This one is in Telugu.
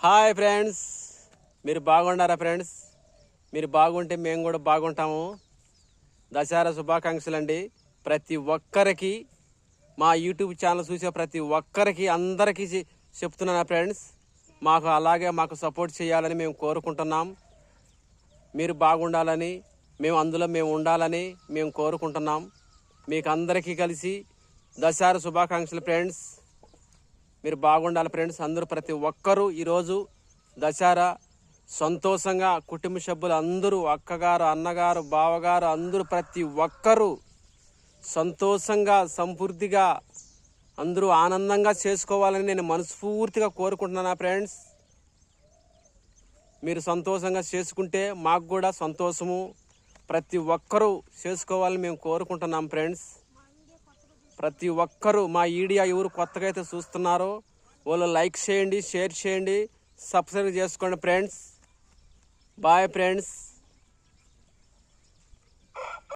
హాయ్ ఫ్రెండ్స్, మీరు బాగున్నారా ఫ్రెండ్స్? మీరు బాగుంటే మేము కూడా బాగుంటాము. దసరా శుభాకాంక్షలు అండి ప్రతి ఒక్కరికి. మా యూట్యూబ్ ఛానల్ చూసే ప్రతి ఒక్కరికి అందరికీ చెప్తున్నాను ఫ్రెండ్స్. మాకు సపోర్ట్ చేయాలని మేము కోరుకుంటున్నాం. మీరు బాగుండాలని, మేము ఉండాలని మేము కోరుకుంటున్నాం. మీకు అందరికీ కలిసి దసరా శుభాకాంక్షలు ఫ్రెండ్స్. మీరు బాగుండాలి ఫ్రెండ్స్. అందరూ ప్రతి ఒక్కరూ ఈరోజు దసరా సంతోషంగా కుటుంబ సభ్యులు అందరూ, అక్కగారు, అన్నగారు, బావగారు అందరూ ప్రతి ఒక్కరూ సంతోషంగా సంపూర్తిగా అందరూ ఆనందంగా చేసుకోవాలని నేను మనస్ఫూర్తిగా కోరుకుంటున్నాను ఫ్రెండ్స్. మీరు సంతోషంగా చేసుకుంటే మాకు కూడా సంతోషము. ప్రతి ఒక్కరూ చేసుకోవాలని మేము కోరుకుంటున్నాం ఫ్రెండ్స్. ప్రతి ఒక్కరూ మా వీడియో ఎవరు కొత్తగా అయితే చూస్తున్నారో వాళ్ళు లైక్ చేయండి, షేర్ చేయండి, సబ్స్క్రైబ్ చేసుకోండి ఫ్రెండ్స్. Bye friends.